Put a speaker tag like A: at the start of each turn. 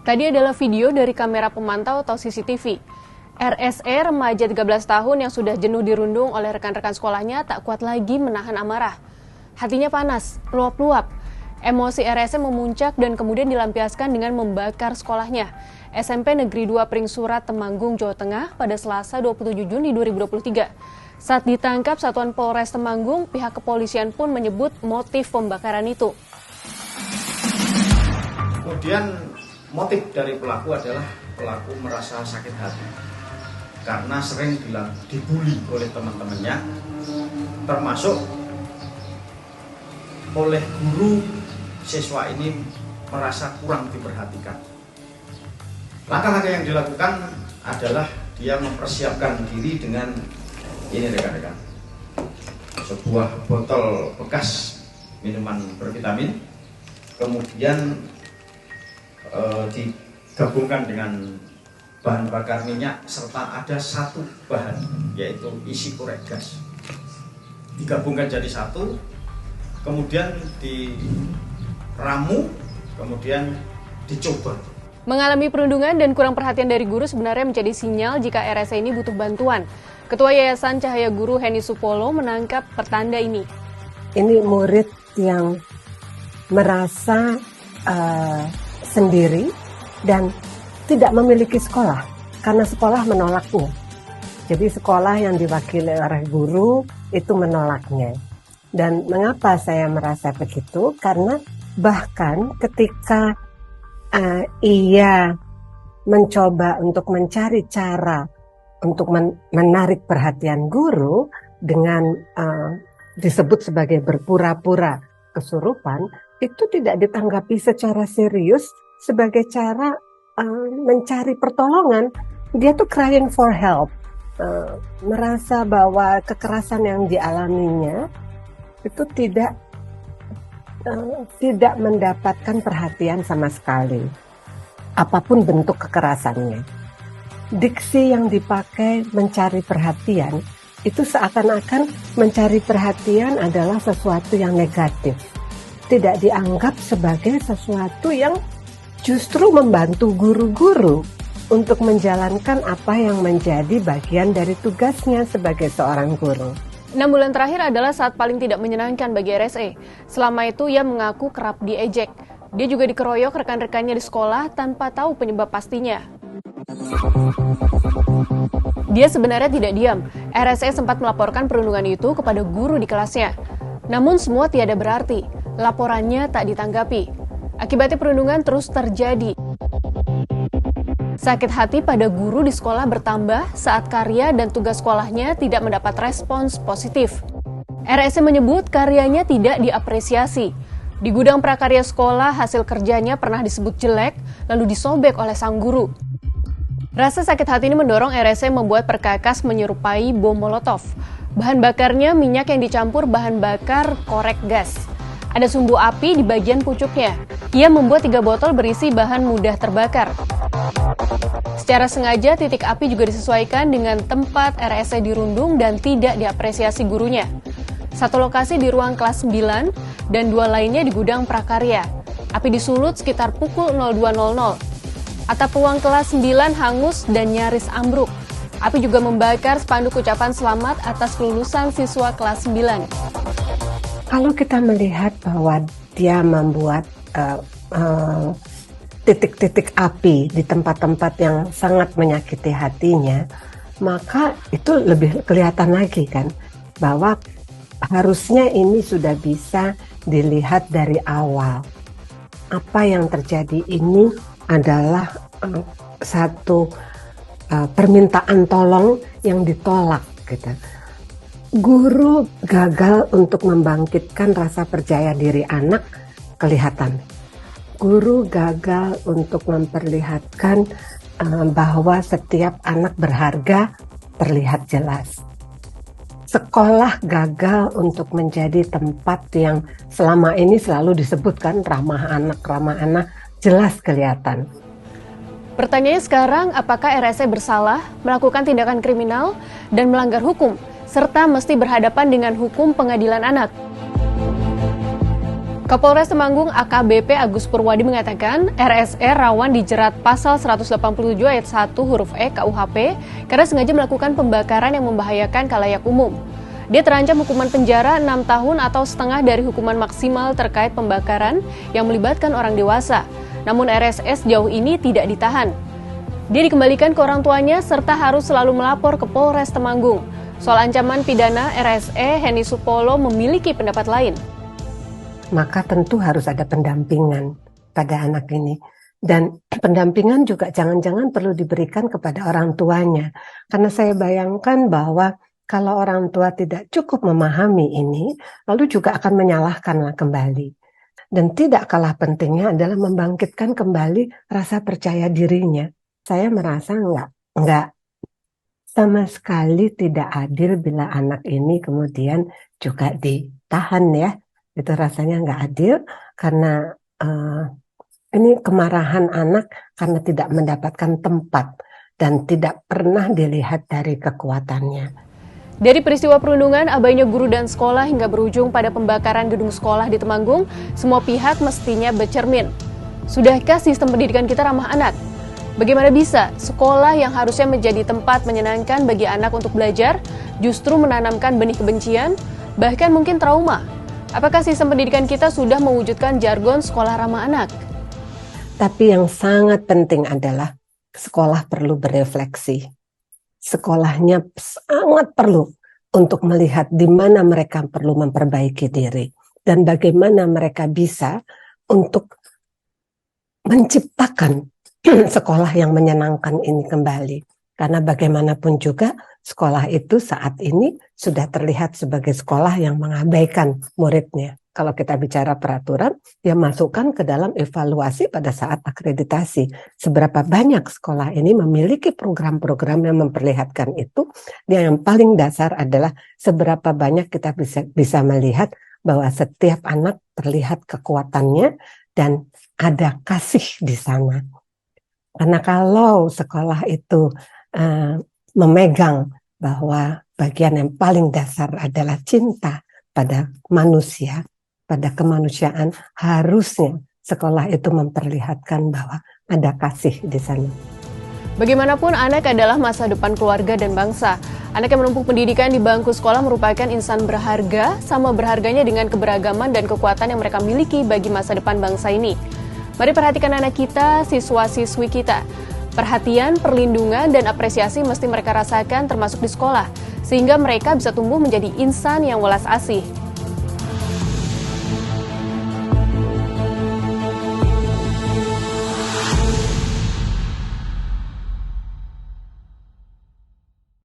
A: Tadi adalah video dari kamera pemantau atau CCTV. RSE remaja 13 tahun yang sudah jenuh dirundung oleh rekan-rekan sekolahnya tak kuat lagi menahan amarah. Hatinya panas, luap-luap. Emosi RSE memuncak dan kemudian dilampiaskan dengan membakar sekolahnya. SMP Negeri 2 Pringsurat, Temanggung, Jawa Tengah pada Selasa 27 Juni 2023. Saat ditangkap Satuan Polres Temanggung, pihak kepolisian pun menyebut motif pembakaran itu.
B: Kemudian motif dari pelaku adalah pelaku merasa sakit hati karena sering dibully oleh teman-temannya, termasuk oleh guru. Siswa ini merasa kurang diperhatikan. Langkah-langkah yang dilakukan adalah dia mempersiapkan diri dengan ini rekan-rekan, sebuah botol bekas minuman bervitamin, kemudian digabungkan dengan bahan bakar minyak serta ada satu bahan yaitu isi korek gas, digabungkan jadi satu, kemudian diramu, kemudian dicoba.
A: Mengalami perundungan dan kurang perhatian dari guru sebenarnya menjadi sinyal jika RSE ini butuh bantuan. Ketua Yayasan Cahaya Guru Henny Supolo menangkap pertanda ini.
C: Ini murid yang merasa sendiri dan tidak memiliki sekolah karena sekolah menolaknya. Jadi sekolah yang diwakili oleh guru itu menolaknya. Dan mengapa saya merasa begitu? Karena bahkan ketika ia mencoba untuk mencari cara untuk menarik perhatian guru dengan disebut sebagai berpura-pura kesurupan, itu tidak ditanggapi secara serius sebagai cara mencari pertolongan. Dia tuh crying for help, merasa bahwa kekerasan yang dialaminya itu tidak mendapatkan perhatian sama sekali, apapun bentuk kekerasannya. Diksi yang dipakai mencari perhatian itu seakan-akan mencari perhatian adalah sesuatu yang negatif, tidak dianggap sebagai sesuatu yang justru membantu guru-guru untuk menjalankan apa yang menjadi bagian dari tugasnya sebagai seorang guru.
A: 6 bulan terakhir adalah saat paling tidak menyenangkan bagi RSE. Selama itu ia mengaku kerap diejek. Dia juga dikeroyok rekan-rekannya di sekolah tanpa tahu penyebab pastinya. Dia sebenarnya tidak diam. RSE sempat melaporkan perundungan itu kepada guru di kelasnya. Namun semua tiada berarti. Laporannya tak ditanggapi. Akibatnya perundungan terus terjadi. Sakit hati pada guru di sekolah bertambah saat karya dan tugas sekolahnya tidak mendapat respons positif. RSE menyebut karyanya tidak diapresiasi. Di gudang prakarya sekolah, hasil kerjanya pernah disebut jelek, lalu disobek oleh sang guru. Rasa sakit hati ini mendorong RSE membuat perkakas menyerupai bom molotov. Bahan bakarnya minyak yang dicampur bahan bakar korek gas. Ada sumbu api di bagian pucuknya. Ia membuat 3 botol berisi bahan mudah terbakar. Secara sengaja titik api juga disesuaikan dengan tempat RSE dirundung dan tidak diapresiasi gurunya. Satu lokasi di ruang kelas 9 dan 2 lainnya di gudang prakarya. Api disulut sekitar pukul 02.00. Atap ruang kelas 9 hangus dan nyaris ambruk. Api juga membakar spanduk ucapan selamat atas kelulusan siswa kelas 9.
C: Kalau kita melihat bahwa dia membuat titik-titik api di tempat-tempat yang sangat menyakiti hatinya, maka itu lebih kelihatan lagi kan, bahwa harusnya ini sudah bisa dilihat dari awal. Apa yang terjadi ini adalah satu permintaan tolong yang ditolak gitu. Guru gagal untuk membangkitkan rasa percaya diri anak, kelihatan. Guru gagal untuk memperlihatkan bahwa setiap anak berharga, terlihat jelas. Sekolah gagal untuk menjadi tempat yang selama ini selalu disebutkan ramah anak, jelas kelihatan.
A: Pertanyaannya sekarang, apakah RSE bersalah, melakukan tindakan kriminal, dan melanggar hukum, serta mesti berhadapan dengan hukum pengadilan anak? Kapolres Temanggung AKBP Agus Purwadi mengatakan RSE rawan dijerat pasal 187 ayat 1 huruf E KUHP karena sengaja melakukan pembakaran yang membahayakan khalayak umum. Dia terancam hukuman penjara 6 tahun atau setengah dari hukuman maksimal terkait pembakaran yang melibatkan orang dewasa. Namun RSE sejauh ini tidak ditahan. Dia dikembalikan ke orang tuanya serta harus selalu melapor ke Polres Temanggung. Soal ancaman pidana, RSE Heni Supolo memiliki pendapat lain.
C: Maka tentu harus ada pendampingan pada anak ini. Dan pendampingan juga jangan-jangan perlu diberikan kepada orang tuanya. Karena saya bayangkan bahwa kalau orang tua tidak cukup memahami ini, lalu juga akan menyalahkanlah kembali. Dan tidak kalah pentingnya adalah membangkitkan kembali rasa percaya dirinya. Saya merasa enggak sama sekali tidak adil bila anak ini kemudian juga ditahan ya. Itu rasanya nggak adil karena ini kemarahan anak karena tidak mendapatkan tempat dan tidak pernah dilihat dari kekuatannya.
A: Dari peristiwa perundungan, abainya guru dan sekolah hingga berujung pada pembakaran gedung sekolah di Temanggung, semua pihak mestinya bercermin. Sudahkah sistem pendidikan kita ramah anak? Bagaimana bisa sekolah yang harusnya menjadi tempat menyenangkan bagi anak untuk belajar, justru menanamkan benih kebencian, bahkan mungkin trauma? Apakah sistem pendidikan kita sudah mewujudkan jargon sekolah ramah anak?
C: Tapi yang sangat penting adalah sekolah perlu berefleksi. Sekolahnya sangat perlu untuk melihat di mana mereka perlu memperbaiki diri dan bagaimana mereka bisa untuk menciptakan sekolah yang menyenangkan ini kembali. Karena bagaimanapun juga sekolah itu saat ini sudah terlihat sebagai sekolah yang mengabaikan muridnya. Kalau kita bicara peraturan, ya masukkan ke dalam evaluasi pada saat akreditasi. Seberapa banyak sekolah ini memiliki program-program yang memperlihatkan itu. Yang paling dasar adalah seberapa banyak kita bisa melihat bahwa setiap anak terlihat kekuatannya dan ada kasih di sana. Karena kalau sekolah itu memegang bahwa bagian yang paling dasar adalah cinta pada manusia, pada kemanusiaan, harusnya sekolah itu memperlihatkan bahwa ada kasih di sana.
A: Bagaimanapun, anak adalah masa depan keluarga dan bangsa. Anak yang menempuh pendidikan di bangku sekolah merupakan insan berharga, sama berharganya dengan keberagaman dan kekuatan yang mereka miliki bagi masa depan bangsa ini. Mari perhatikan anak kita, siswa-siswi kita. Perhatian, perlindungan, dan apresiasi mesti mereka rasakan termasuk di sekolah, sehingga mereka bisa tumbuh menjadi insan yang welas asih.